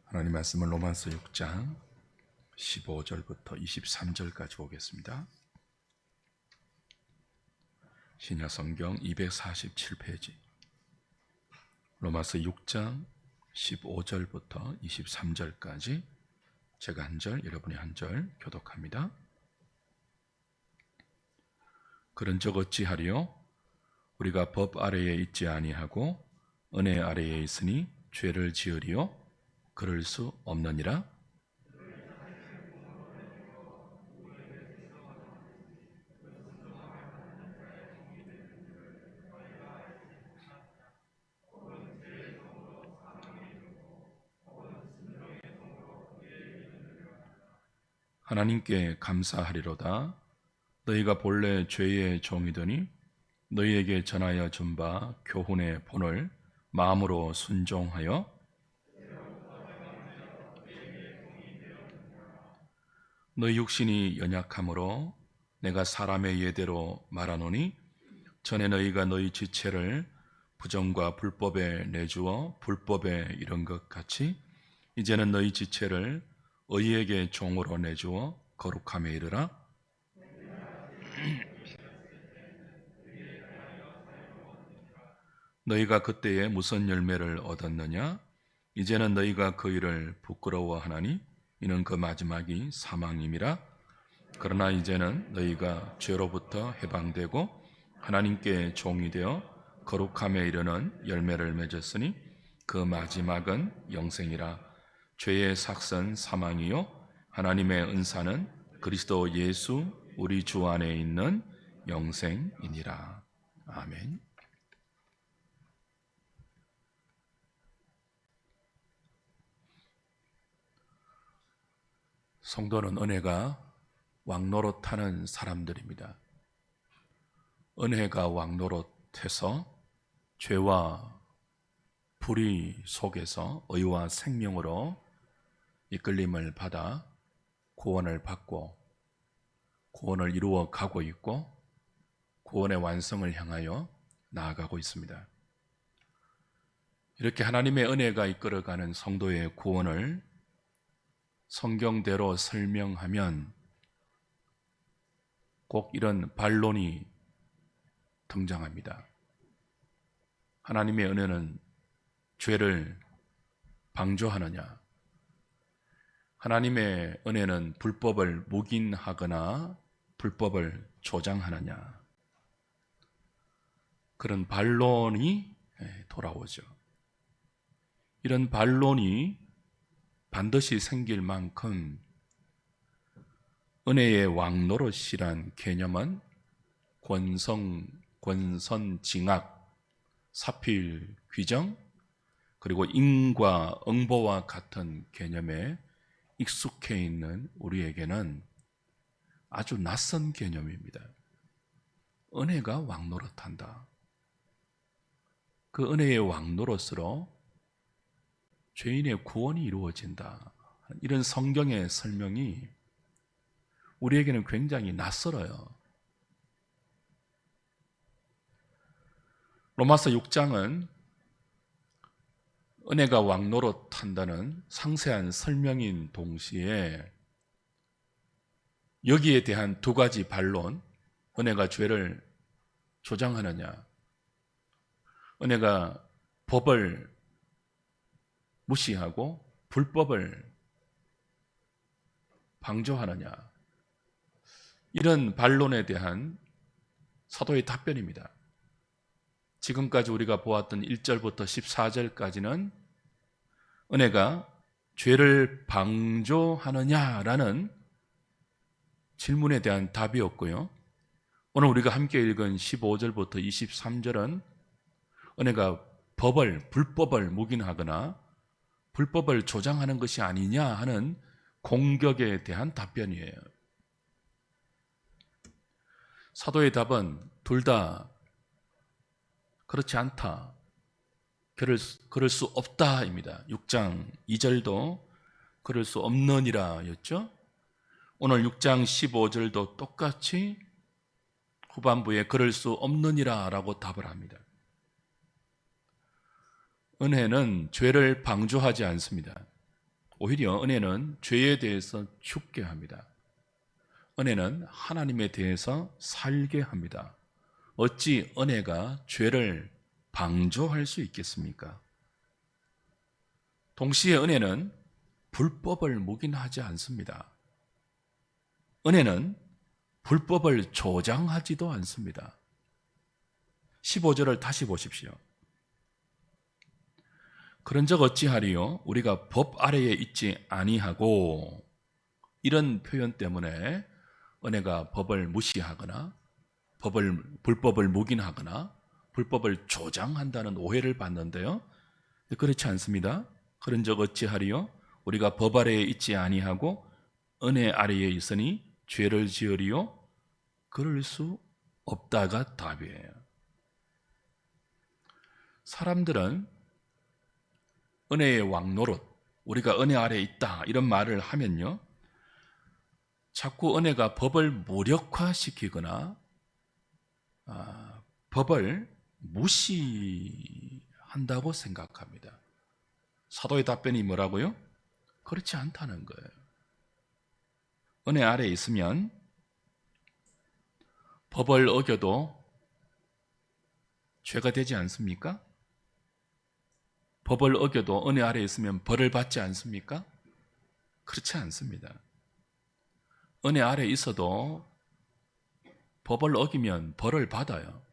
하나님 말씀은 로마서 6장 15절부터 23절까지 보겠습니다. 신약성경 247페이지 로마서 6장 15절부터 23절까지 제가 한 절, 여러분이 한 절 교독합니다. 그런즉 어찌하리요? 우리가 법 아래에 있지 아니하고 은혜 아래에 있으니 죄를 지으리요? 그럴 수 없느니라. 하나님께 감사하리로다. 너희가 본래 죄의 종이더니 너희에게 전하여 준 바 교훈의 본을 마음으로 순종하여 너희 육신이 연약함으로 내가 사람의 예대로 말하노니 전에 너희가 너희 지체를 부정과 불법에 내주어 불법에 이른 것 같이 이제는 너희 지체를 의에게 종으로 내주어 거룩함에 이르라. 너희가 그때에 무슨 열매를 얻었느냐? 이제는 너희가 그 일을 부끄러워하나니 이는 그 마지막이 사망임이라. 그러나 이제는 너희가 죄로부터 해방되고 하나님께 종이 되어 거룩함에 이르는 열매를 맺었으니 그 마지막은 영생이라. 죄의 삭선 사망이요 하나님의 은사는 그리스도 예수 우리 주 안에 있는 영생이니라. 아멘. 성도는 은혜가 왕노릇하는 사람들입니다. 은혜가 왕노릇해서 죄와 불의 속에서 의와 생명으로 이끌림을 받아 구원을 받고 구원을 이루어 가고 있고 구원의 완성을 향하여 나아가고 있습니다. 이렇게 하나님의 은혜가 이끌어가는 성도의 구원을 성경대로 설명하면 꼭 이런 반론이 등장합니다. 하나님의 은혜는 죄를 방조하느냐? 하나님의 은혜는 불법을 묵인하거나 불법을 조장하느냐? 그런 반론이 돌아오죠. 이런 반론이 반드시 생길 만큼 은혜의 왕노릇이란 개념은 권선징악, 사필귀정, 그리고 인과 응보와 같은 개념에 익숙해 있는 우리에게는 아주 낯선 개념입니다. 은혜가 왕노릇한다. 그 은혜의 왕노릇으로 죄인의 구원이 이루어진다. 이런 성경의 설명이 우리에게는 굉장히 낯설어요. 로마서 6장은 은혜가 왕노릇한다는 상세한 설명인 동시에 여기에 대한 두 가지 반론, 은혜가 죄를 조장하느냐, 은혜가 법을 무시하고 불법을 방조하느냐, 이런 반론에 대한 사도의 답변입니다. 지금까지 우리가 보았던 1절부터 14절까지는 은혜가 죄를 방조하느냐라는 질문에 대한 답이었고요. 오늘 우리가 함께 읽은 15절부터 23절은 은혜가 불법을 묵인하거나 불법을 조장하는 것이 아니냐 하는 공격에 대한 답변이에요. 사도의 답은 둘 다 그렇지 않다. 그럴 수 없다입니다. 6장 2절도 그럴 수 없느니라 였죠. 오늘 6장 15절도 똑같이 후반부에 그럴 수 없느니라 라고 답을 합니다. 은혜는 죄를 방조하지 않습니다. 오히려 은혜는 죄에 대해서 죽게 합니다. 은혜는 하나님에 대해서 살게 합니다. 어찌 은혜가 죄를 방조할 수 있겠습니까? 동시에 은혜는 불법을 묵인하지 않습니다. 은혜는 불법을 조장하지도 않습니다. 15절을 다시 보십시오. 그런즉 어찌하리요? 우리가 법 아래에 있지 아니하고, 이런 표현 때문에 은혜가 법을 무시하거나 불법을 묵인하거나 불법을 조장한다는 오해를 받는데요. 그렇지 않습니다. 그런즉 어찌하리요? 우리가 법 아래에 있지 아니하고 은혜 아래에 있으니 죄를 지으리요? 그럴 수 없다가 답이에요. 사람들은 은혜의 왕노릇, 우리가 은혜 아래에 있다 이런 말을 하면요, 자꾸 은혜가 법을 무력화시키거나 법을 무시한다고 생각합니다. 사도의 답변이 뭐라고요? 그렇지 않다는 거예요. 은혜 아래에 있으면 법을 어겨도 죄가 되지 않습니까? 법을 어겨도 은혜 아래에 있으면 벌을 받지 않습니까? 그렇지 않습니다. 은혜 아래에 있어도 법을 어기면 벌을 받아요.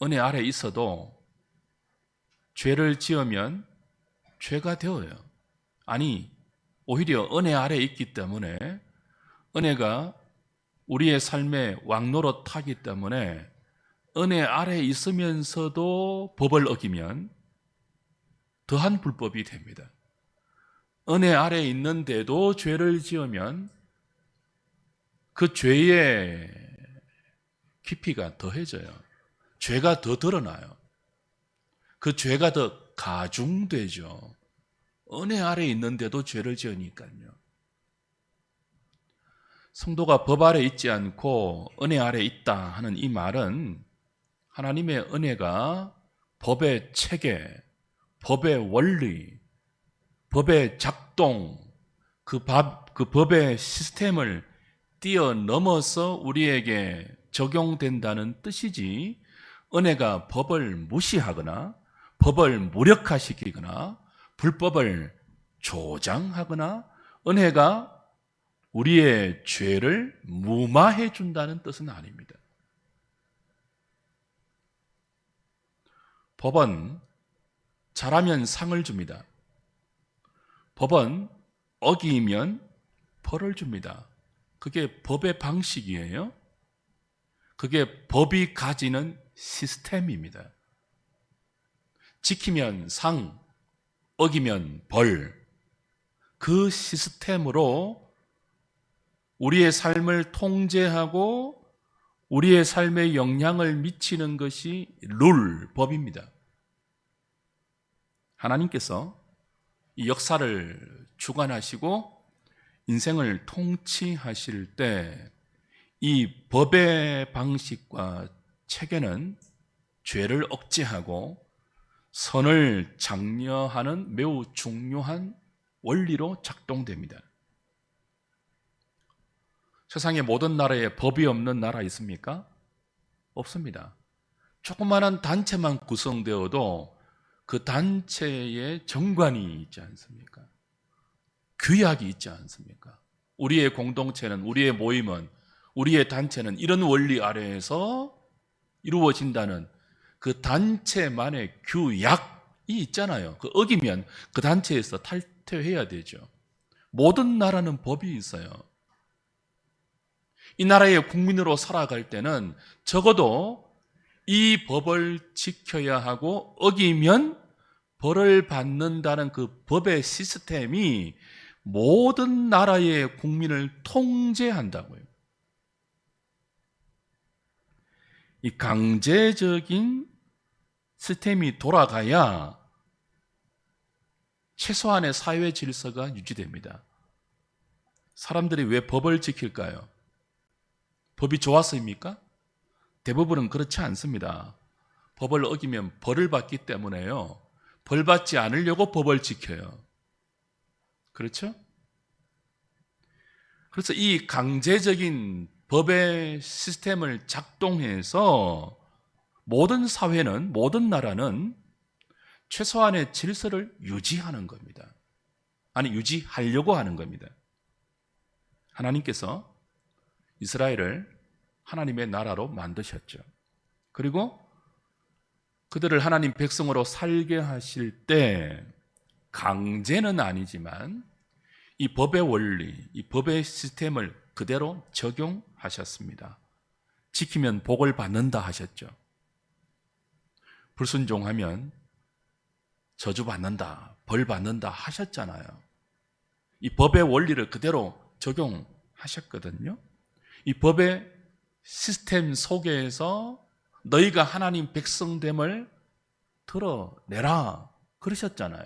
은혜 아래에 있어도 죄를 지으면 죄가 되어요. 아니, 오히려 은혜 아래에 있기 때문에, 은혜가 우리의 삶의 왕노릇하기 때문에 은혜 아래에 있으면서도 법을 어기면 더한 불법이 됩니다. 은혜 아래에 있는데도 죄를 지으면 그 죄의 깊이가 더해져요. 죄가 더 드러나요. 그 죄가 더 가중되죠. 은혜 아래에 있는데도 죄를 지으니까요. 성도가 법 아래에 있지 않고 은혜 아래에 있다 하는 이 말은 하나님의 은혜가 법의 체계, 법의 원리, 법의 작동, 그 법의 시스템을 뛰어넘어서 우리에게 적용된다는 뜻이지, 은혜가 법을 무시하거나 법을 무력화시키거나 불법을 조장하거나 은혜가 우리의 죄를 무마해 준다는 뜻은 아닙니다. 법은 잘하면 상을 줍니다. 법은 어기면 벌을 줍니다. 그게 법의 방식이에요. 그게 법이 가지는 시스템입니다. 지키면 상, 어기면 벌. 그 시스템으로 우리의 삶을 통제하고 우리의 삶에 영향을 미치는 것이 룰, 법입니다. 하나님께서 이 역사를 주관하시고 인생을 통치하실 때 이 법의 방식과 체계는 죄를 억제하고 선을 장려하는 매우 중요한 원리로 작동됩니다. 세상의 모든 나라에 법이 없는 나라 있습니까? 없습니다. 조그마한 단체만 구성되어도 그 단체에 정관이 있지 않습니까? 규약이 있지 않습니까? 우리의 공동체는, 우리의 모임은, 우리의 단체는 이런 원리 아래에서 이루어진다는 그 단체만의 규약이 있잖아요. 그 어기면 그 단체에서 탈퇴해야 되죠. 모든 나라는 법이 있어요. 이 나라의 국민으로 살아갈 때는 적어도 이 법을 지켜야 하고 어기면 벌을 받는다는 그 법의 시스템이 모든 나라의 국민을 통제한다고요. 이 강제적인 시스템이 돌아가야 최소한의 사회 질서가 유지됩니다. 사람들이 왜 법을 지킬까요? 법이 좋았습니까? 대부분은 그렇지 않습니다. 법을 어기면 벌을 받기 때문에요. 벌 받지 않으려고 법을 지켜요. 그렇죠? 그래서 이 강제적인 법의 시스템을 작동해서 모든 사회는, 모든 나라는 최소한의 질서를 유지하는 겁니다. 아니, 유지하려고 하는 겁니다. 하나님께서 이스라엘을 하나님의 나라로 만드셨죠. 그리고 그들을 하나님 백성으로 살게 하실 때 강제는 아니지만 이 법의 원리, 이 법의 시스템을 그대로 적용하셨습니다. 지키면 복을 받는다 하셨죠. 불순종하면 저주받는다, 벌 받는다 하셨잖아요. 이 법의 원리를 그대로 적용하셨거든요. 이 법의 시스템 속에서 너희가 하나님 백성됨을 드러내라 그러셨잖아요.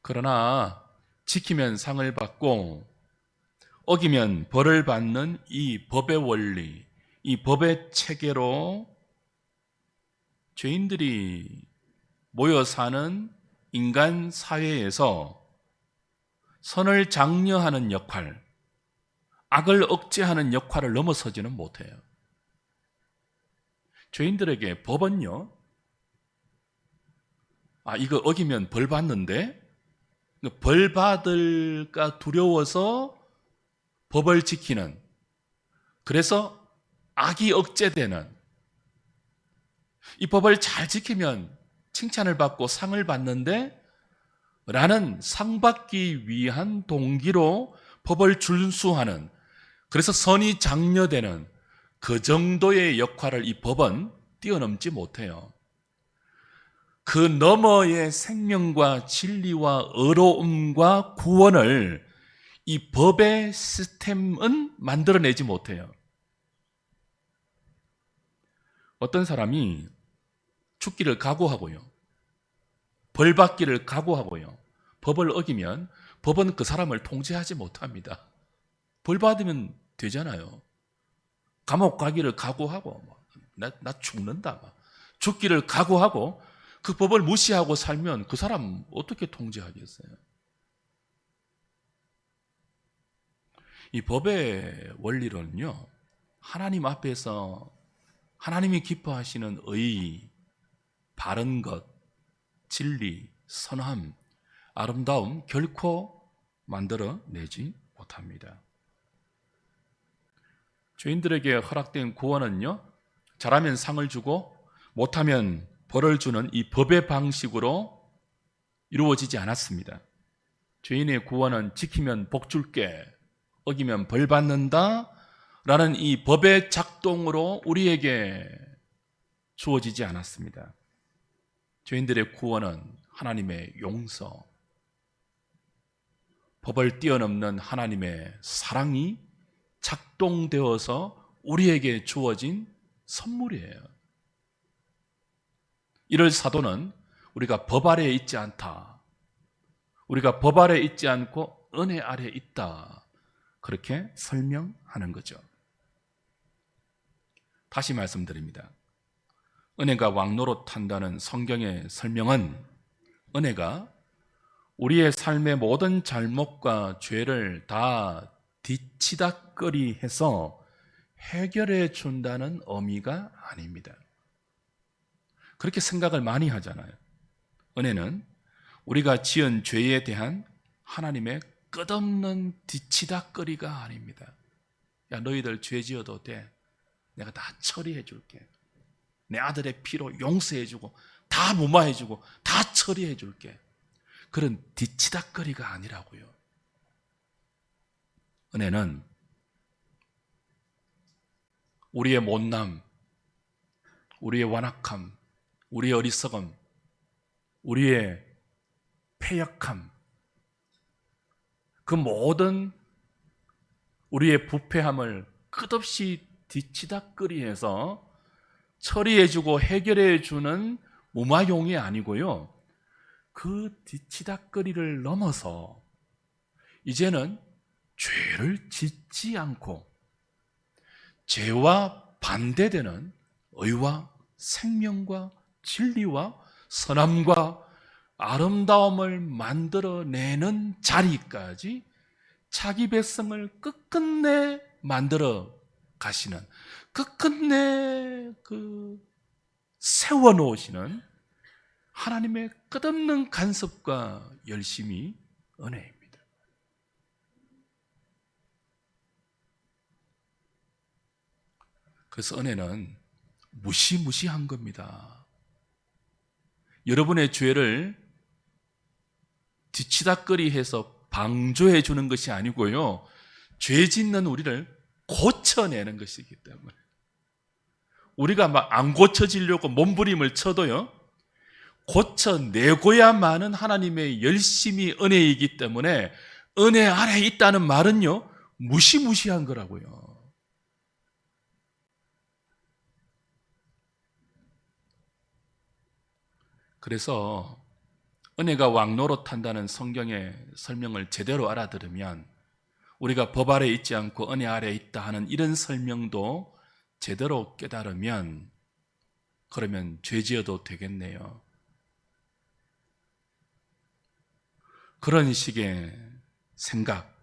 그러나 지키면 상을 받고 어기면 벌을 받는 이 법의 원리, 이 법의 체계로 죄인들이 모여 사는 인간 사회에서 선을 장려하는 역할, 악을 억제하는 역할을 넘어서지는 못해요. 죄인들에게 법은요, 이거 어기면 벌 받는데, 벌 받을까 두려워서 법을 지키는, 그래서 악이 억제되는, 이 법을 잘 지키면 칭찬을 받고 상을 받는데 라는 상 받기 위한 동기로 법을 준수하는, 그래서 선이 장려되는 그 정도의 역할을 이 법은 뛰어넘지 못해요. 그 너머의 생명과 진리와 의로움과 구원을 이 법의 시스템은 만들어내지 못해요. 어떤 사람이 죽기를 각오하고요, 벌 받기를 각오하고요, 법을 어기면 법은 그 사람을 통제하지 못합니다. 벌 받으면 되잖아요. 감옥 가기를 각오하고 나 죽는다, 죽기를 각오하고 그 법을 무시하고 살면 그 사람 어떻게 통제하겠어요? 이 법의 원리론은요, 하나님 앞에서 하나님이 기뻐하시는 의, 바른 것, 진리, 선함, 아름다움 결코 만들어내지 못합니다. 죄인들에게 허락된 구원은요, 잘하면 상을 주고 못하면 벌을 주는 이 법의 방식으로 이루어지지 않았습니다. 죄인의 구원은 지키면 복 줄게, 어기면 벌 받는다 라는 이 법의 작동으로 우리에게 주어지지 않았습니다. 죄인들의 구원은 하나님의 용서, 법을 뛰어넘는 하나님의 사랑이 작동되어서 우리에게 주어진 선물이에요. 이를 사도는 우리가 법 아래에 있지 않다, 우리가 법 아래에 있지 않고 은혜 아래에 있다, 그렇게 설명하는 거죠. 다시 말씀드립니다. 은혜가 왕노릇한다는 성경의 설명은 은혜가 우리의 삶의 모든 잘못과 죄를 다 뒤치다꺼리해서 해결해 준다는 의미가 아닙니다. 그렇게 생각을 많이 하잖아요. 은혜는 우리가 지은 죄에 대한 하나님의 끝없는 뒤치다꺼리가 아닙니다. 야, 너희들 죄 지어도 돼, 내가 다 처리해 줄게, 내 아들의 피로 용서해 주고 다 무마해 주고 다 처리해 줄게, 그런 뒤치다꺼리가 아니라고요. 은혜는 우리의 못남, 우리의 완악함, 우리의 어리석음, 우리의 패역함, 그 모든 우리의 부패함을 끝없이 뒤치다꺼리해서 처리해주고 해결해주는 무마용이 아니고요, 그 뒤치다꺼리를 넘어서 이제는 죄를 짓지 않고 죄와 반대되는 의와 생명과 진리와 선함과 아름다움을 만들어내는 자리까지 자기 백성을 끝끝내 만들어 가시는, 끝끝내 세워놓으시는 하나님의 끝없는 간섭과 열심이 은혜입니다. 그래서 은혜는 무시무시한 겁니다. 여러분의 죄를 뒤치다꺼리해서 방조해 주는 것이 아니고요, 죄 짓는 우리를 고쳐내는 것이기 때문에, 우리가 막 안 고쳐지려고 몸부림을 쳐도요, 고쳐내고야만은 하나님의 열심이 은혜이기 때문에, 은혜 아래 있다는 말은요, 무시무시한 거라고요. 그래서 은혜가 왕노릇한다는 성경의 설명을 제대로 알아들으면, 우리가 법 아래 있지 않고 은혜 아래 있다 하는 이런 설명도 제대로 깨달으면, 그러면 죄 지어도 되겠네요. 그런 식의 생각,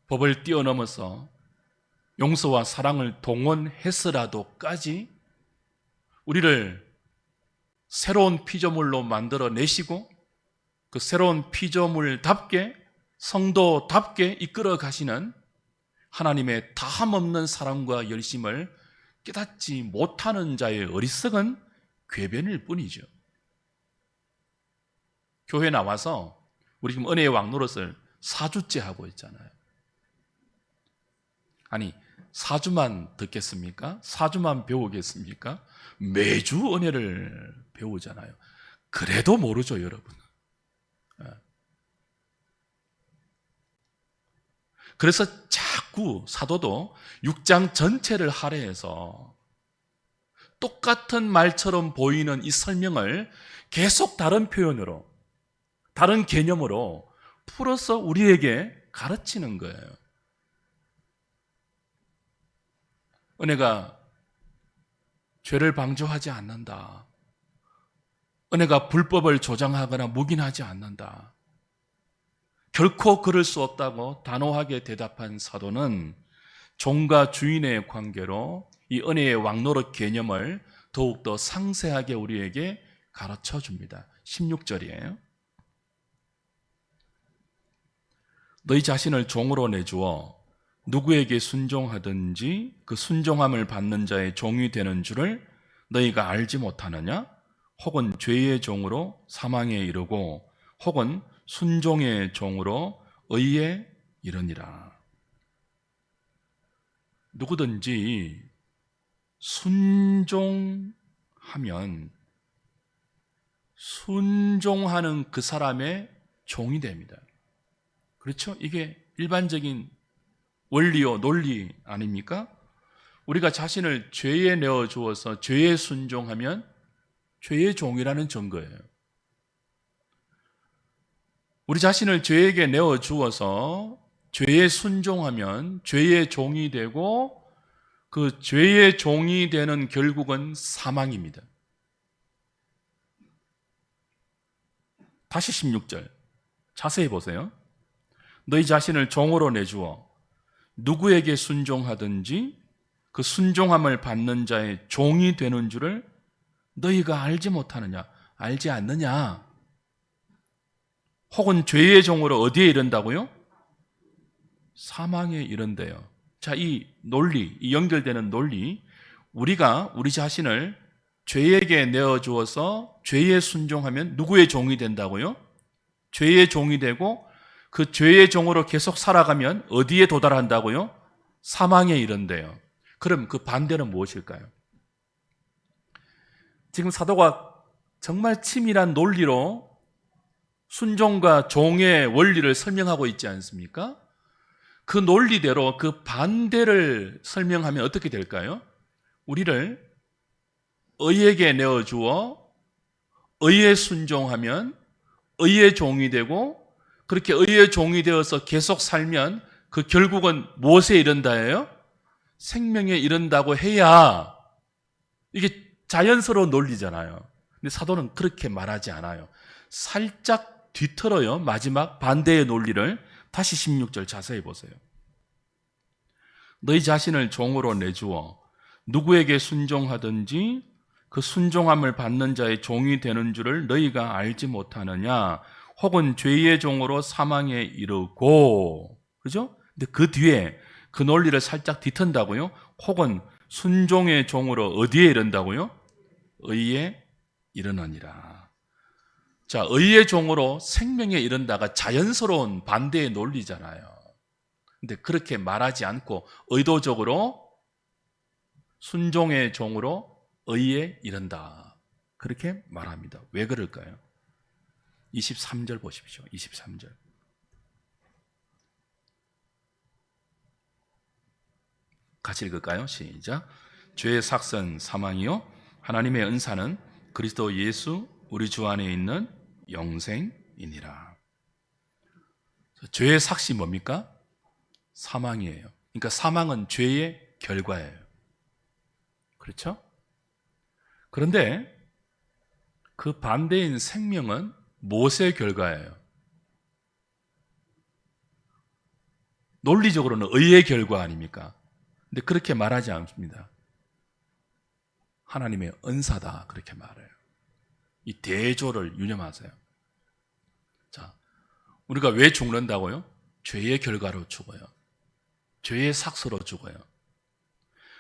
법을 뛰어넘어서 용서와 사랑을 동원해서라도까지 우리를 새로운 피조물로 만들어 내시고, 그 새로운 피조물답게, 성도답게 이끌어 가시는 하나님의 다함없는 사랑과 열심을 깨닫지 못하는 자의 어리석은 궤변일 뿐이죠. 교회 나와서 우리 지금 은혜의 왕노릇을 4주째 하고 있잖아요. 아니, 4주만 듣겠습니까? 4주만 배우겠습니까? 매주 은혜를 배우잖아요. 그래도 모르죠, 여러분. 그래서 자꾸 사도도 6장 전체를 할애해서 똑같은 말처럼 보이는 이 설명을 계속 다른 표현으로, 다른 개념으로 풀어서 우리에게 가르치는 거예요. 은혜가 죄를 방조하지 않는다. 은혜가 불법을 조장하거나 묵인하지 않는다. 결코 그럴 수 없다고 단호하게 대답한 사도는 종과 주인의 관계로 이 은혜의 왕노릇 개념을 더욱더 상세하게 우리에게 가르쳐 줍니다. 16절이에요. 너희 자신을 종으로 내주어 누구에게 순종하든지 그 순종함을 받는 자의 종이 되는 줄을 너희가 알지 못하느냐? 혹은 죄의 종으로 사망에 이르고 혹은 순종의 종으로 의에 이르니라. 누구든지 순종하면 순종하는 그 사람의 종이 됩니다. 그렇죠? 이게 일반적인 원리요 논리 아닙니까? 우리가 자신을 죄에 내어 주어서 죄에 순종하면 죄의 종이라는 증거예요. 우리 자신을 죄에게 내어 주어서 죄에 순종하면 죄의 종이 되고, 그 죄의 종이 되는 결국은 사망입니다. 다시 16절 자세히 보세요. 너희 자신을 종으로 내주어 누구에게 순종하든지 그 순종함을 받는 자의 종이 되는 줄을 너희가 알지 못하느냐? 알지 않느냐? 혹은 죄의 종으로 어디에 이른다고요? 사망에 이른대요. 자, 이 논리, 이 연결되는 논리, 우리가 우리 자신을 죄에게 내어주어서 죄에 순종하면 누구의 종이 된다고요? 죄의 종이 되고, 그 죄의 종으로 계속 살아가면 어디에 도달한다고요? 사망에 이른대요. 그럼 그 반대는 무엇일까요? 지금 사도가 정말 치밀한 논리로 순종과 종의 원리를 설명하고 있지 않습니까? 그 논리대로 그 반대를 설명하면 어떻게 될까요? 우리를 의에게 내어주어 의에 순종하면 의의 종이 되고, 그렇게 의의 종이 되어서 계속 살면 그 결국은 무엇에 이른다예요? 생명에 이른다고 해야, 이게 자연스러운 논리잖아요. 근데 사도는 그렇게 말하지 않아요. 살짝 뒤틀어요. 마지막 반대의 논리를. 다시 16절 자세히 보세요. 너희 자신을 종으로 내주어 누구에게 순종하든지 그 순종함을 받는 자의 종이 되는 줄을 너희가 알지 못하느냐? 혹은 죄의 종으로 사망에 이르고, 그죠? 근데 그 뒤에 그 논리를 살짝 뒤튼다고요? 혹은 순종의 종으로 어디에 이른다고요? 의에 이르느니라. 자, 의의 종으로 생명에 이른다가 자연스러운 반대의 논리잖아요. 근데 그렇게 말하지 않고 의도적으로 순종의 종으로 의에 이른다. 그렇게 말합니다. 왜 그럴까요? 23절 보십시오. 23절. 같이 읽을까요? 시작. 죄의 삭은 사망이요 하나님의 은사는 그리스도 예수 우리 주 안에 있는 영생이니라. 죄의 삭이 뭡니까? 사망이에요. 그러니까 사망은 죄의 결과예요. 그렇죠? 그런데 그 반대인 생명은 무엇의 결과예요? 논리적으로는 의의 결과 아닙니까? 근데 그렇게 말하지 않습니다. 하나님의 은사다 그렇게 말해요. 이 대조를 유념하세요. 자, 우리가 왜 죽는다고요? 죄의 결과로 죽어요. 죄의 삭스로 죽어요.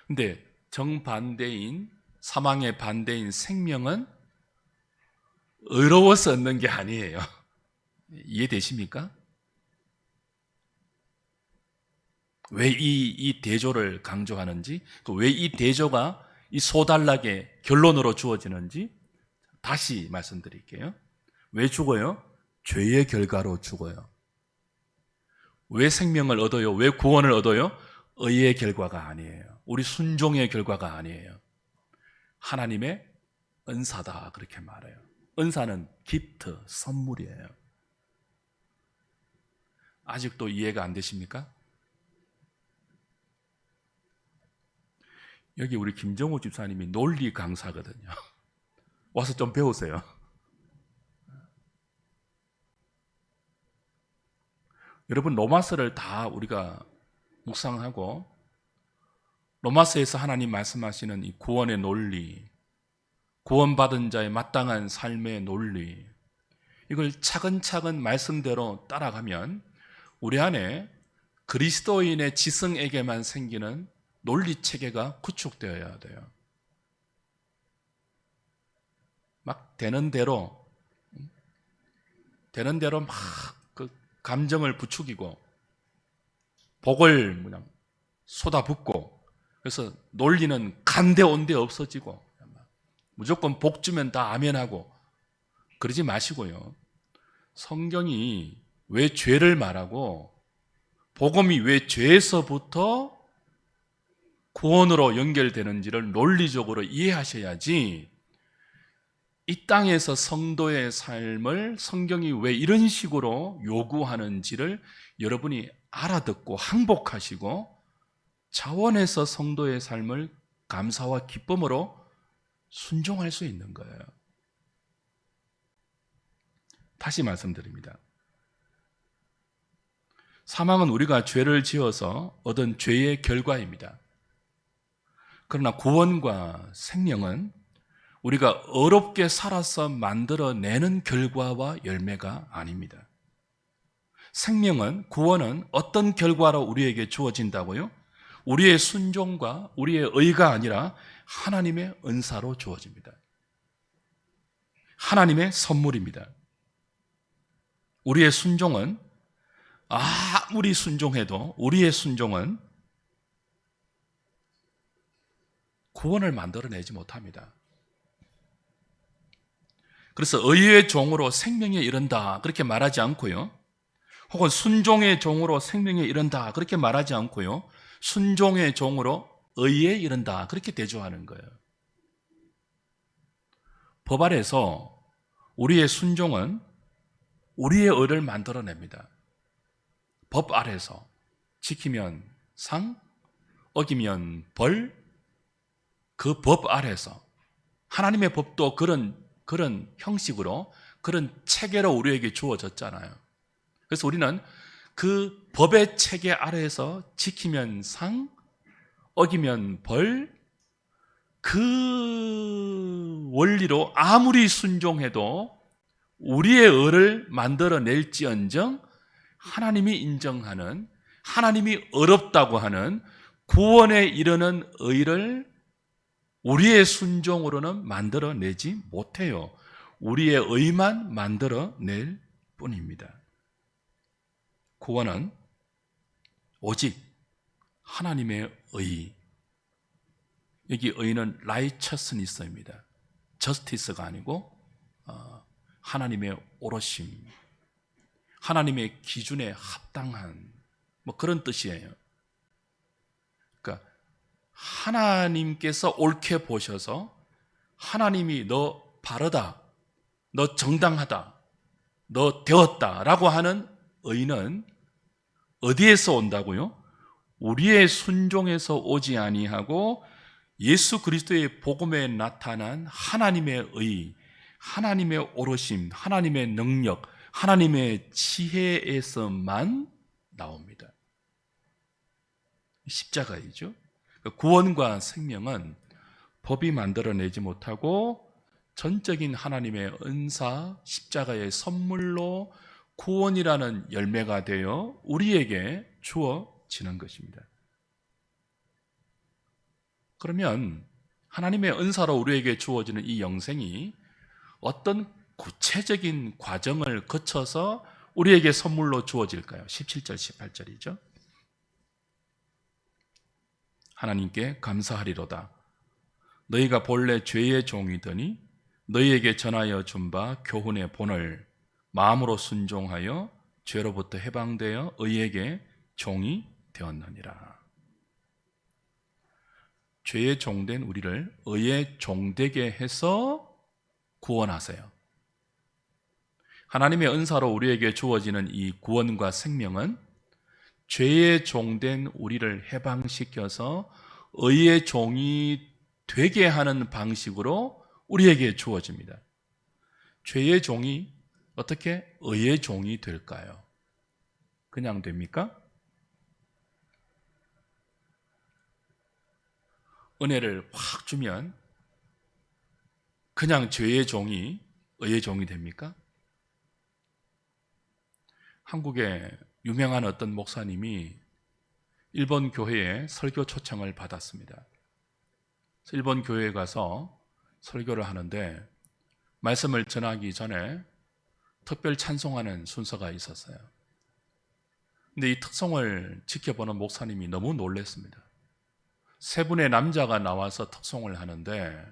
근데 정반대인 사망의 반대인 생명은 의로워서 얻는 게 아니에요. 이해되십니까? 왜 이 대조를 강조하는지, 왜 이 대조가 이 소단락의 결론으로 주어지는지 다시 말씀드릴게요. 왜 죽어요? 죄의 결과로 죽어요. 왜 생명을 얻어요? 왜 구원을 얻어요? 의의 결과가 아니에요. 우리 순종의 결과가 아니에요. 하나님의 은사다 그렇게 말해요. 은사는 기프트, 선물이에요. 아직도 이해가 안 되십니까? 여기 우리 김정호 집사님이 논리 강사거든요. 와서 좀 배우세요. 여러분 로마서를 다 우리가 묵상하고 로마서에서 하나님 말씀하시는 이 구원의 논리, 구원받은 자의 마땅한 삶의 논리, 이걸 차근차근 말씀대로 따라가면 우리 안에 그리스도인의 지성에게만 생기는 논리 체계가 구축되어야 돼요. 막 되는 대로 막 그 감정을 부추기고 복을 그냥 쏟아붓고 그래서 논리는 간데 온데 없어지고 무조건 복 주면 다 아멘하고 그러지 마시고요. 성경이 왜 죄를 말하고 복음이 왜 죄에서부터 구원으로 연결되는지를 논리적으로 이해하셔야지 이 땅에서 성도의 삶을 성경이 왜 이런 식으로 요구하는지를 여러분이 알아듣고 항복하시고 자원해서 성도의 삶을 감사와 기쁨으로 순종할 수 있는 거예요. 다시 말씀드립니다. 사망은 우리가 죄를 지어서 얻은 죄의 결과입니다. 그러나 구원과 생명은 우리가 어렵게 살아서 만들어내는 결과와 열매가 아닙니다. 생명은, 구원은 어떤 결과로 우리에게 주어진다고요? 우리의 순종과 우리의 의가 아니라 하나님의 은사로 주어집니다. 하나님의 선물입니다. 우리의 순종은 아무리 순종해도 우리의 순종은 구원을 만들어내지 못합니다. 그래서 의의 종으로 생명에 이른다 그렇게 말하지 않고요. 혹은 순종의 종으로 생명에 이른다 그렇게 말하지 않고요. 순종의 종으로 의에 이른다 그렇게 대조하는 거예요. 법 아래서 우리의 순종은 우리의 의를 만들어냅니다. 법 아래서 지키면 상, 어기면 벌, 그 법 아래서 하나님의 법도 그런 그런 형식으로, 그런 체계로 우리에게 주어졌잖아요. 그래서 우리는 그 법의 체계 아래에서 지키면 상, 어기면 벌, 그 원리로 아무리 순종해도 우리의 의를 만들어낼지언정 하나님이 인정하는, 하나님이 어렵다고 하는 구원에 이르는 의를 우리의 순종으로는 만들어내지 못해요. 우리의 의만 만들어낼 뿐입니다. 구원은 오직 하나님의 의, 여기 의는 righteousness입니다. justice가 아니고 하나님의 오롯심, 하나님의 기준에 합당한 그런 뜻이에요. 그러니까 하나님께서 옳게 보셔서 하나님이 너 바르다, 너 정당하다, 너 되었다라고 하는 의는 어디에서 온다고요? 우리의 순종에서 오지 아니하고 예수 그리스도의 복음에 나타난 하나님의 의, 하나님의 오르심, 하나님의 능력, 하나님의 지혜에서만 나옵니다. 십자가이죠. 구원과 생명은 법이 만들어내지 못하고 전적인 하나님의 은사, 십자가의 선물로 구원이라는 열매가 되어 우리에게 주어지는 것입니다. 그러면 하나님의 은사로 우리에게 주어지는 이 영생이 어떤 구체적인 과정을 거쳐서 우리에게 선물로 주어질까요? 17절, 18절이죠. 하나님께 감사하리로다. 너희가 본래 죄의 종이더니 너희에게 전하여 준 바 교훈의 본을 마음으로 순종하여 죄로부터 해방되어 의에게 종이 되었느니라. 죄의 종된 우리를 의의 종되게 해서 구원하세요. 하나님의 은사로 우리에게 주어지는 이 구원과 생명은 죄의 종된 우리를 해방시켜서 의의 종이 되게 하는 방식으로 우리에게 주어집니다. 죄의 종이 어떻게 의의 종이 될까요? 그냥 됩니까? 은혜를 확 주면 그냥 죄의 종이 의의 종이 됩니까? 한국에 유명한 어떤 목사님이 일본 교회에 설교 초청을 받았습니다. 그래서 일본 교회에 가서 설교를 하는데 말씀을 전하기 전에 특별 찬송하는 순서가 있었어요. 근데 이 특송을 지켜보는 목사님이 너무 놀랐습니다. 세 분의 남자가 나와서 특송을 하는데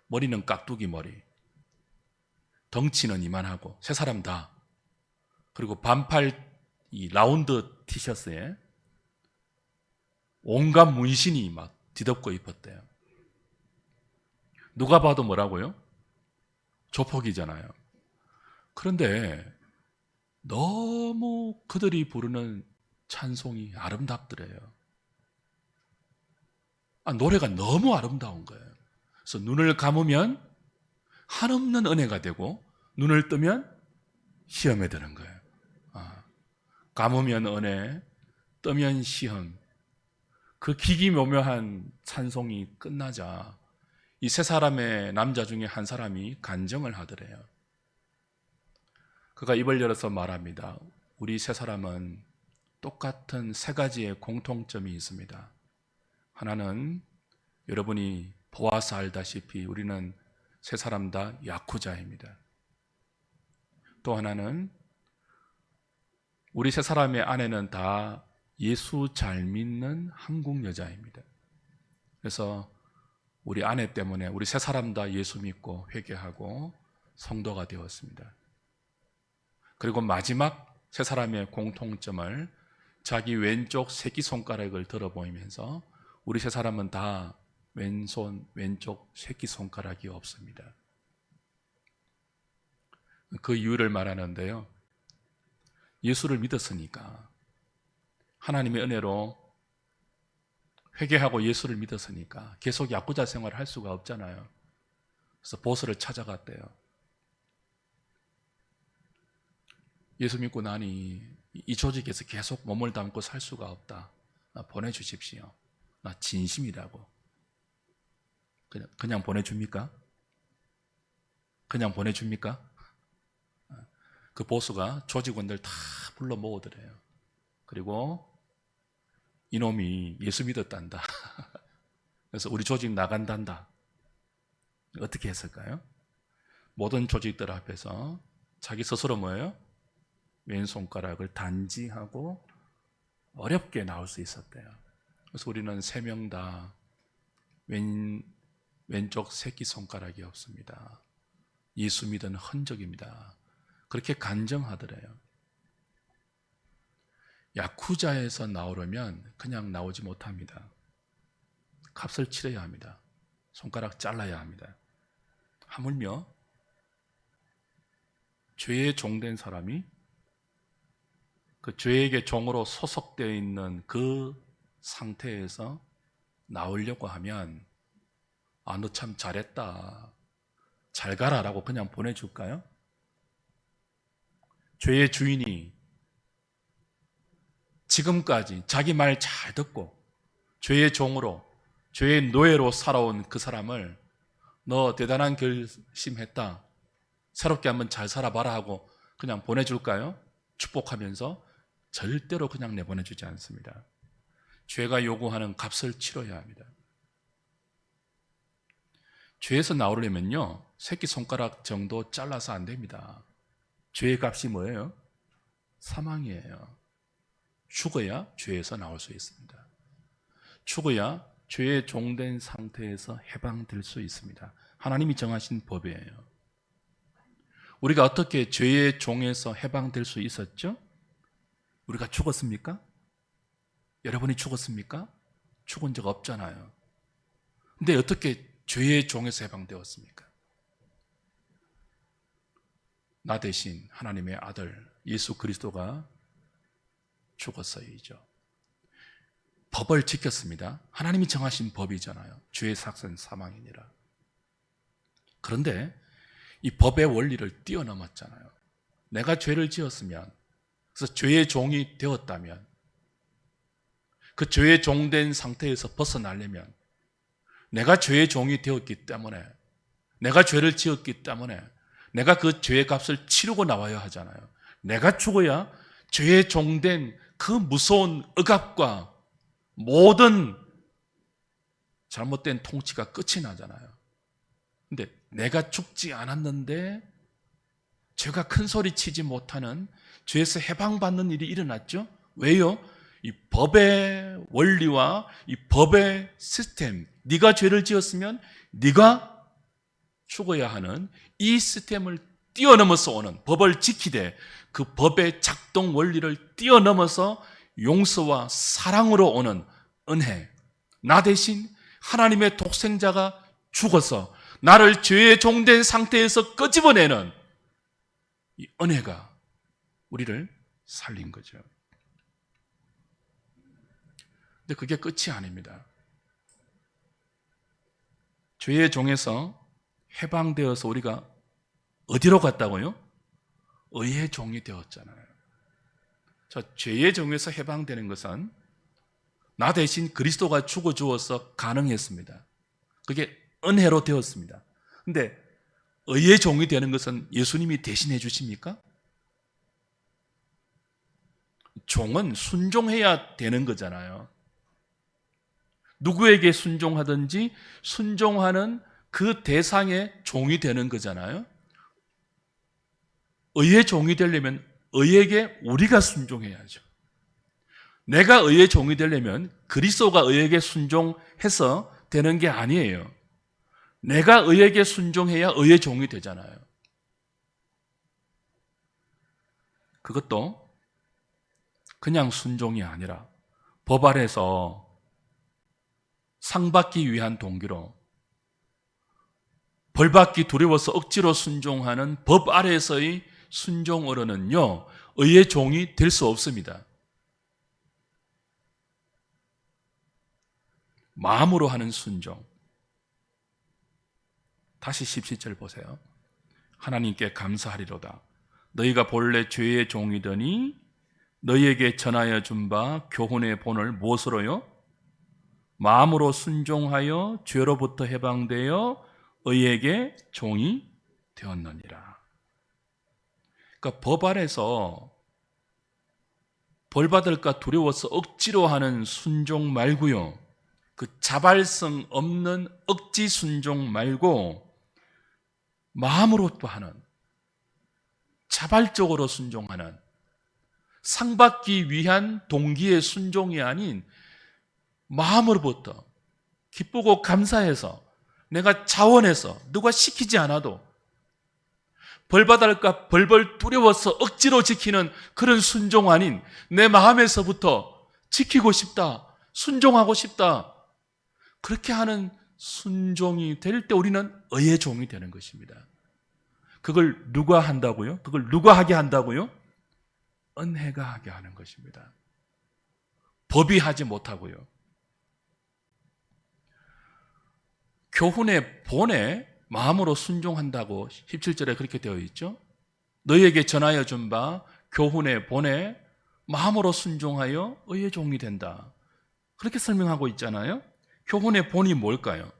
머리는 깍두기 머리, 덩치는 이만하고 세 사람 다, 그리고 반팔 이 라운드 티셔츠에 온갖 문신이 막 뒤덮고 입었대요. 누가 봐도 뭐라고요? 조폭이잖아요. 그런데 너무 그들이 부르는 찬송이 아름답더래요. 노래가 너무 아름다운 거예요. 그래서 눈을 감으면 한없는 은혜가 되고 눈을 뜨면 시험에 드는 거예요. 감으면 은혜, 뜨면 시험. 그 기기묘묘한 찬송이 끝나자 이 세 사람의 남자 중에 한 사람이 간증을 하더래요. 그가 입을 열어서 말합니다. 우리 세 사람은 똑같은 세 가지의 공통점이 있습니다. 하나는 여러분이 보아서 알다시피 우리는 세 사람 다 야쿠자입니다. 또 하나는 우리 세 사람의 아내는 다 예수 잘 믿는 한국 여자입니다. 그래서 우리 아내 때문에 우리 세 사람 다 예수 믿고 회개하고 성도가 되었습니다. 그리고 마지막 세 사람의 공통점을 자기 왼쪽 새끼손가락을 들어 보이면서 우리 세 사람은 다 왼손, 왼쪽 새끼손가락이 없습니다. 그 이유를 말하는데요. 예수를 믿었으니까, 하나님의 은혜로 회개하고 예수를 믿었으니까 계속 야쿠자 생활을 할 수가 없잖아요. 그래서 보스를 찾아갔대요. 예수 믿고 나니 이 조직에서 계속 몸을 담고 살 수가 없다. 나 보내주십시오. 나 진심이라고. 그냥 보내줍니까? 그냥 보내줍니까? 그 보스가 조직원들 다 불러 모으더래요. 그리고 이놈이 예수 믿었단다. 그래서 우리 조직 나간단다. 어떻게 했을까요? 모든 조직들 앞에서 자기 스스로 뭐예요? 왼손가락을 단지하고 어렵게 나올 수 있었대요. 그래서 우리는 3명 다 왼쪽 새끼손가락이 없습니다. 예수 믿은 흔적입니다. 그렇게 간증하더래요. 야쿠자에서 나오려면 그냥 나오지 못합니다. 값을 치러야 합니다. 손가락 잘라야 합니다. 하물며 죄의 종된 사람이 그 죄에게 종으로 소속되어 있는 그 상태에서 나오려고 하면 너 참 잘했다, 잘 가라라고 그냥 보내줄까요? 죄의 주인이 지금까지 자기 말 잘 듣고 죄의 종으로, 죄의 노예로 살아온 그 사람을 너 대단한 결심했다, 새롭게 한번 잘 살아봐라 하고 그냥 보내줄까요? 축복하면서 절대로 그냥 내보내주지 않습니다. 죄가 요구하는 값을 치러야 합니다. 죄에서 나오려면요, 새끼손가락 정도 잘라서 안 됩니다. 죄의 값이 뭐예요? 사망이에요. 죽어야 죄에서 나올 수 있습니다. 죽어야 죄의 종된 상태에서 해방될 수 있습니다. 하나님이 정하신 법이에요. 우리가 어떻게 죄의 종에서 해방될 수 있었죠? 우리가 죽었습니까? 여러분이 죽었습니까? 죽은 적 없잖아요. 근데 어떻게 죄의 종에서 해방되었습니까? 나 대신 하나님의 아들 예수 그리스도가 죽었어야죠. 법을 지켰습니다. 하나님이 정하신 법이잖아요. 죄의 삭은 사망이니라. 그런데 이 법의 원리를 뛰어넘었잖아요. 내가 죄를 지었으면, 그래서 죄의 종이 되었다면, 그 죄의 종된 상태에서 벗어나려면 내가 죄의 종이 되었기 때문에, 내가 죄를 지었기 때문에 내가 그 죄의 값을 치르고 나와야 하잖아요. 내가 죽어야 죄의 종된 그 무서운 억압과 모든 잘못된 통치가 끝이 나잖아요. 근데 내가 죽지 않았는데 죄가 큰 소리 치지 못하는, 죄에서 해방받는 일이 일어났죠. 왜요? 이 법의 원리와 이 법의 시스템, 네가 죄를 지었으면 네가 죽어야 하는 이 시스템을 뛰어넘어서 오는, 법을 지키되 그 법의 작동 원리를 뛰어넘어서 용서와 사랑으로 오는 은혜, 나 대신 하나님의 독생자가 죽어서 나를 죄의 종된 상태에서 끄집어내는 이 은혜가 우리를 살린 거죠. 근데 그게 끝이 아닙니다. 죄의 종에서 해방되어서 우리가 어디로 갔다고요? 의의 종이 되었잖아요. 죄의 종에서 해방되는 것은 나 대신 그리스도가 죽어 주어서 가능했습니다. 그게 은혜로 되었습니다. 근데 의의 종이 되는 것은 예수님이 대신해 주십니까? 종은 순종해야 되는 거잖아요. 누구에게 순종하든지 순종하는 그 대상의 종이 되는 거잖아요. 의의 종이 되려면 의에게 우리가 순종해야죠. 내가 의의 종이 되려면 그리스도가 의에게 순종해서 되는 게 아니에요. 내가 의에게 순종해야 의의 종이 되잖아요. 그것도 그냥 순종이 아니라 법 아래서 상받기 위한 동기로, 벌받기 두려워서 억지로 순종하는 법 아래에서의 순종으로는요, 의의 종이 될 수 없습니다. 마음으로 하는 순종, 다시 17절 보세요. 하나님께 감사하리로다. 너희가 본래 죄의 종이더니 너희에게 전하여 준 바 교훈의 본을 무엇으로요? 마음으로 순종하여 죄로부터 해방되어 의에게 종이 되었느니라. 그러니까 법 아래서 벌 받을까 두려워서 억지로 하는 순종 말고요. 그 자발성 없는 억지 순종 말고 마음으로 또 하는, 자발적으로 순종하는, 상 받기 위한 동기의 순종이 아닌 마음으로부터 기쁘고 감사해서 내가 자원해서 누가 시키지 않아도 벌 받을까 벌벌 두려워서 억지로 지키는 그런 순종 아닌 내 마음에서부터 지키고 싶다, 순종하고 싶다, 그렇게 하는 순종이 될 때 우리는 의의 종이 되는 것입니다. 그걸 누가 한다고요? 그걸 누가 하게 한다고요? 은혜가 하게 하는 것입니다. 법이 하지 못하고요. 교훈의 본에 마음으로 순종한다고 17절에 그렇게 되어 있죠. 너희에게 전하여 준 바 교훈의 본에 마음으로 순종하여 의의 종이 된다. 그렇게 설명하고 있잖아요. 교훈의 본이 뭘까요?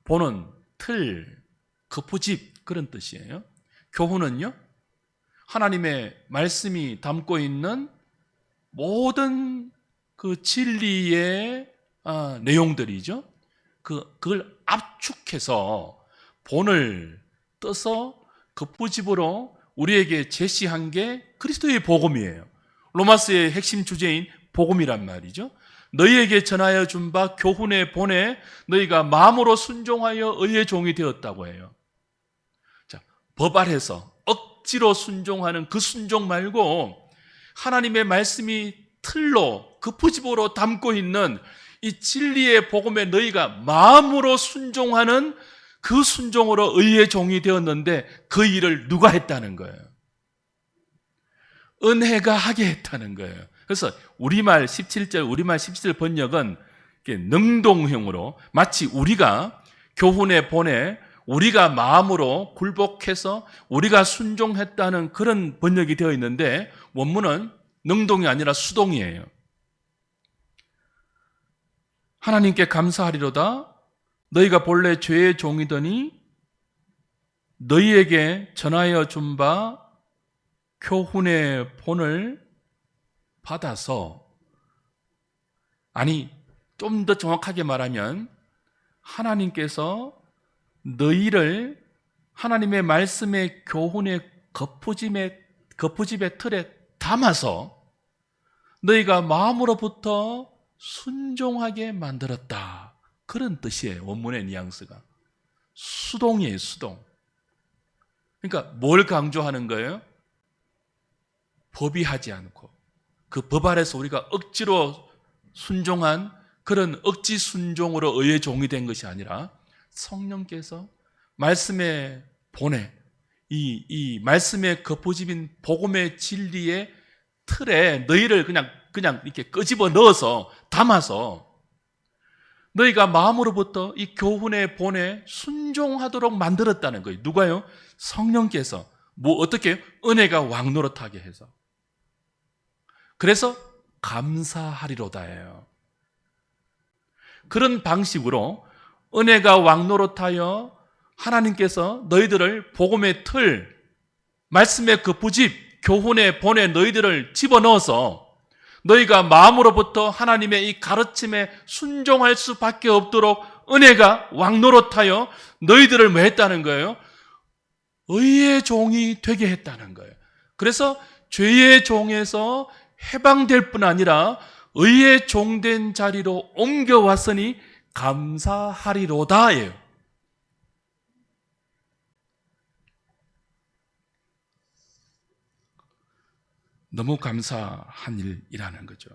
본은 틀, 거푸집 그런 뜻이에요. 교훈은요, 하나님의 말씀이 담고 있는 모든 그 진리의 내용들이죠. 그걸 압축해서 본을 떠서 거푸집으로 우리에게 제시한 게 그리스도의 복음이에요. 로마서의 핵심 주제인 복음이란 말이죠. 너희에게 전하여 준 바 교훈의 본에 너희가 마음으로 순종하여 의의 종이 되었다고 해요. 자, 법 아래서 억지로 순종하는 그 순종 말고 하나님의 말씀이 틀로 거푸집으로 담고 있는 이 진리의 복음에 너희가 마음으로 순종하는 그 순종으로 의의 종이 되었는데 그 일을 누가 했다는 거예요? 은혜가 하게 했다는 거예요. 그래서 우리말 17절 번역은 능동형으로 마치 우리가 교훈의 본에 우리가 마음으로 굴복해서 우리가 순종했다는 그런 번역이 되어 있는데 원문은 능동이 아니라 수동이에요. 하나님께 감사하리로다. 너희가 본래 죄의 종이더니 너희에게 전하여 준 바 교훈의 본을 받아서, 아니 좀 더 정확하게 말하면 하나님께서 너희를 하나님의 말씀의 교훈의 거푸집의 틀에 담아서 너희가 마음으로부터 순종하게 만들었다. 그런 뜻이에요. 원문의 뉘앙스가. 수동이에요, 수동. 그러니까 뭘 강조하는 거예요? 법이 하지 않고 그 법 아래서 우리가 억지로 순종한 그런 억지 순종으로 의의 종이 된 것이 아니라 성령께서 말씀의 본에 이 말씀의 거푸집인 복음의 진리의 틀에 너희를 그냥 이렇게 끄집어 넣어서 담아서 너희가 마음으로부터 이 교훈의 본에 순종하도록 만들었다는 거예요. 누가요? 성령께서 어떻게 은혜가 왕노릇하게 해서. 그래서 감사하리로다예요. 그런 방식으로 은혜가 왕노릇하여 하나님께서 너희들을 복음의 틀, 말씀의 거푸집, 교훈의 본에 너희들을 집어넣어서 너희가 마음으로부터 하나님의 이 가르침에 순종할 수밖에 없도록 은혜가 왕노릇하여 너희들을 뭐 했다는 거예요? 의의 종이 되게 했다는 거예요. 그래서 죄의 종에서 해방될 뿐 아니라 의의 종된 자리로 옮겨왔으니 감사하리로다예요. 너무 감사한 일이라는 거죠.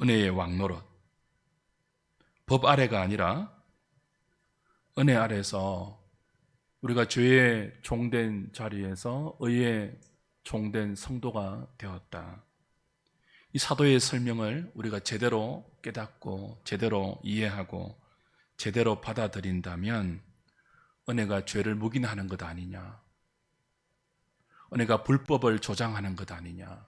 은혜의 왕노릇. 법 아래가 아니라 은혜 아래서 우리가 죄의 종된 자리에서 의의 종된 성도가 되었다. 이 사도의 설명을 우리가 제대로 깨닫고 제대로 이해하고 제대로 받아들인다면 은혜가 죄를 묵인하는 것 아니냐, 은혜가 불법을 조장하는 것 아니냐,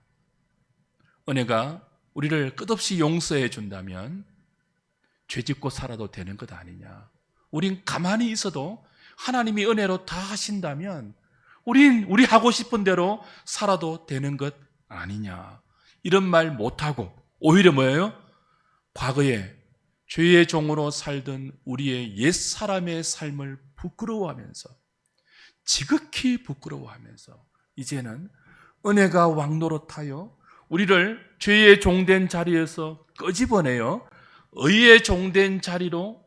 은혜가 우리를 끝없이 용서해 준다면 죄짓고 살아도 되는 것 아니냐, 우린 가만히 있어도 하나님이 은혜로 다 하신다면 우린 우리 하고 싶은 대로 살아도 되는 것 아니냐, 이런 말 못하고 오히려 뭐예요? 과거에 죄의 종으로 살던 우리의 옛사람의 삶을 부끄러워하면서, 지극히 부끄러워하면서 이제는 은혜가 왕노릇하여 우리를 죄의 종된 자리에서 끄집어내어 의의 종된 자리로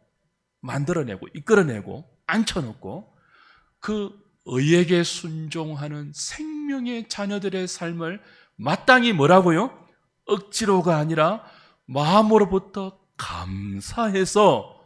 만들어내고 이끌어내고 앉혀놓고 그 의에게 순종하는 생명의 자녀들의 삶을 마땅히 뭐라고요? 억지로가 아니라 마음으로부터 감사해서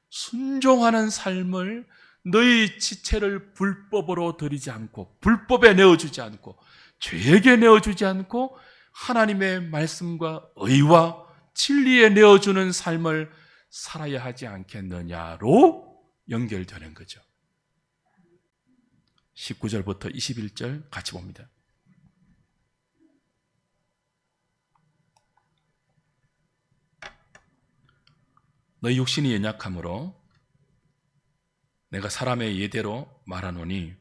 순종하는 삶을, 너희 지체를 불법으로 드리지 않고 불법에 내어주지 않고 죄에게 내어주지 않고 하나님의 말씀과 의와 진리에 내어주는 삶을 살아야 하지 않겠느냐로 연결되는 거죠. 19절부터 21절 같이 봅니다. 너희 육신이 연약함으로 내가 사람의 예대로 말하노니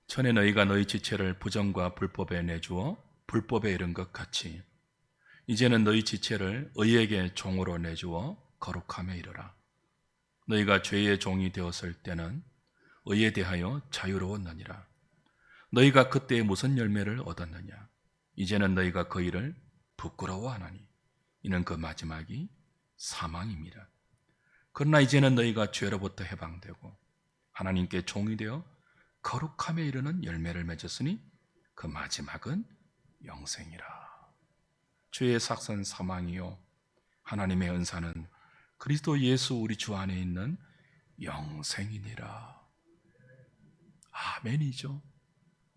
전에 너희가 너희 지체를 부정과 불법에 내주어 불법에 이른 것 같이 이제는 너희 지체를 의에게 종으로 내주어 거룩함에 이르라. 너희가 죄의 종이 되었을 때는 의에 대하여 자유로웠느니라. 너희가 그때 무슨 열매를 얻었느냐? 이제는 너희가 그 일을 부끄러워하나니 이는 그 마지막이 사망입니다. 그러나 이제는 너희가 죄로부터 해방되고 하나님께 종이 되어 거룩함에 이르는 열매를 맺었으니 그 마지막은 영생이라. 죄의 삭선 사망이요 하나님의 은사는 그리스도 예수 우리 주 안에 있는 영생이니라. 아멘이죠.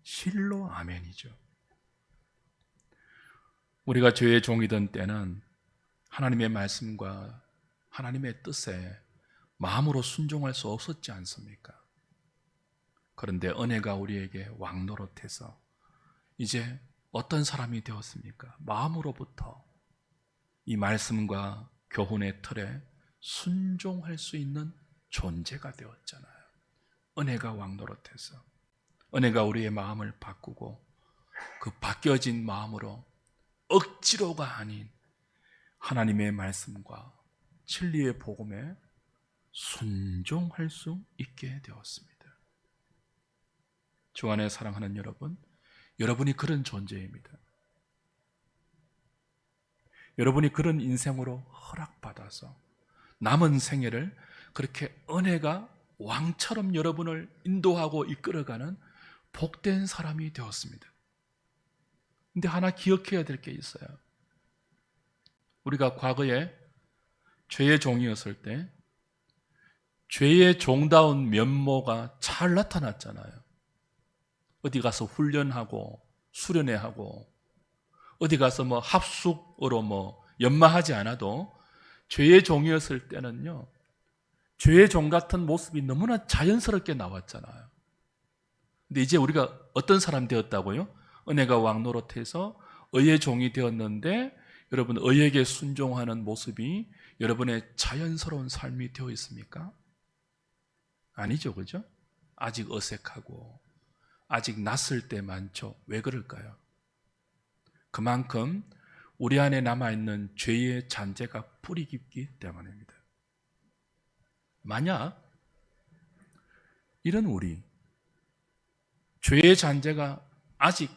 실로 아멘이죠. 우리가 죄의 종이던 때는 하나님의 말씀과 하나님의 뜻에 마음으로 순종할 수 없었지 않습니까? 그런데 은혜가 우리에게 왕노릇해서 이제 어떤 사람이 되었습니까? 마음으로부터 이 말씀과 교훈의 틀에 순종할 수 있는 존재가 되었잖아요. 은혜가 왕노릇해서 은혜가 우리의 마음을 바꾸고 그 바뀌어진 마음으로 억지로가 아닌 하나님의 말씀과 진리의 복음에 순종할 수 있게 되었습니다. 주 안에 사랑하는 여러분, 여러분이 그런 존재입니다. 여러분이 그런 인생으로 허락받아서 남은 생애를 그렇게 은혜가 왕처럼 여러분을 인도하고 이끌어가는 복된 사람이 되었습니다. 근데 하나 기억해야 될 게 있어요. 우리가 과거에 죄의 종이었을 때 죄의 종다운 면모가 잘 나타났잖아요. 어디 가서 훈련하고 수련회하고 어디 가서 합숙으로 연마하지 않아도 죄의 종이었을 때는요, 죄의 종 같은 모습이 너무나 자연스럽게 나왔잖아요. 근데 이제 우리가 어떤 사람 되었다고요? 은혜가 왕노릇해서 의의 종이 되었는데 여러분, 의에게 순종하는 모습이 여러분의 자연스러운 삶이 되어 있습니까? 아니죠, 그죠? 아직 어색하고 아직 낯설 때 많죠. 왜 그럴까요? 그만큼 우리 안에 남아있는 죄의 잔재가 뿌리 깊기 때문입니다. 만약 이런 우리 죄의 잔재가 아직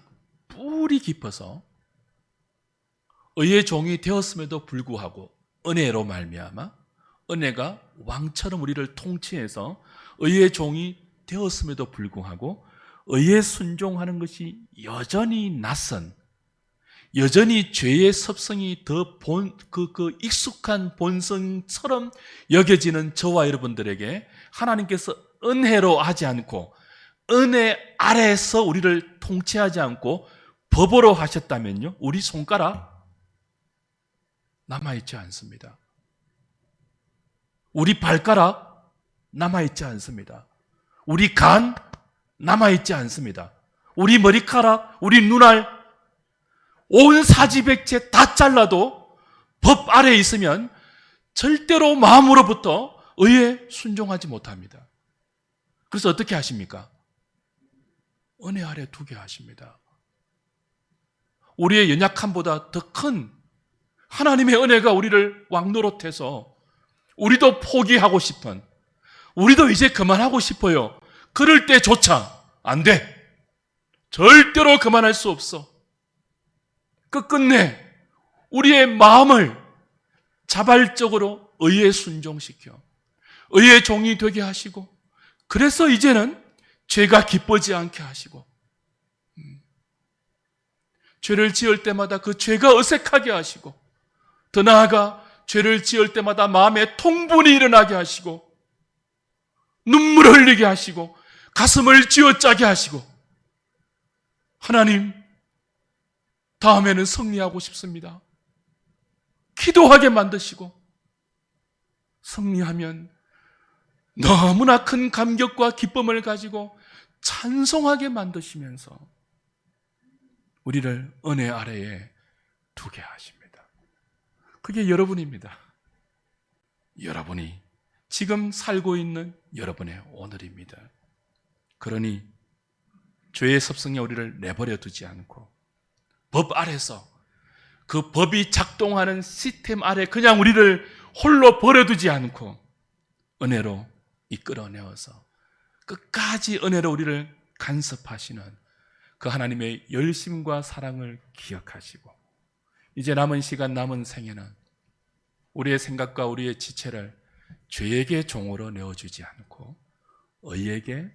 뿌리 깊어서 의의 종이 되었음에도 불구하고 은혜로 말미암아 은혜가 왕처럼 우리를 통치해서 의의 종이 되었음에도 불구하고 의에 순종하는 것이 여전히 낯선, 여전히 죄의 습성이 더 익숙한 본성처럼 여겨지는 저와 여러분들에게 하나님께서 은혜로 하지 않고 은혜 아래에서 우리를 통치하지 않고 법으로 하셨다면요, 우리 손가락 남아있지 않습니다. 우리 발가락 남아있지 않습니다. 우리 간 남아있지 않습니다. 우리 머리카락, 우리 눈알, 온 사지백체 다 잘라도 법 아래에 있으면 절대로 마음으로부터 의에 순종하지 못합니다. 그래서 어떻게 하십니까? 은혜 아래 두게 하십니다. 우리의 연약함보다 더 큰 하나님의 은혜가 우리를 왕노릇해서 우리도 포기하고 싶은, 우리도 이제 그만하고 싶어요. 그럴 때조차 안 돼. 절대로 그만할 수 없어. 끝끝내 우리의 마음을 자발적으로 의에 순종시켜 의의 종이 되게 하시고, 그래서 이제는 죄가 기쁘지 않게 하시고, 죄를 지을 때마다 그 죄가 어색하게 하시고, 더 나아가 죄를 지을 때마다 마음에 통분이 일어나게 하시고, 눈물을 흘리게 하시고, 가슴을 쥐어짜게 하시고, 하나님, 다음에는 승리하고 싶습니다. 기도하게 만드시고, 승리하면 너무나 큰 감격과 기쁨을 가지고 찬송하게 만드시면서 우리를 은혜 아래에 두게 하십니다. 그게 여러분입니다. 여러분이 지금 살고 있는 여러분의 오늘입니다. 그러니 죄의 습성에 우리를 내버려 두지 않고 법 아래서 그 법이 작동하는 시스템 아래 그냥 우리를 홀로 버려두지 않고 은혜로 이끌어내어서 끝까지 은혜로 우리를 간섭하시는 그 하나님의 열심과 사랑을 기억하시고, 이제 남은 시간, 남은 생애는 우리의 생각과 우리의 지체를 죄에게 종으로 내어주지 않고 의에게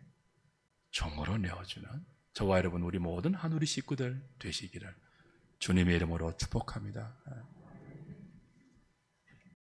종으로 내어주는 저와 여러분, 우리 모든 하누리 식구들 되시기를 주님의 이름으로 축복합니다.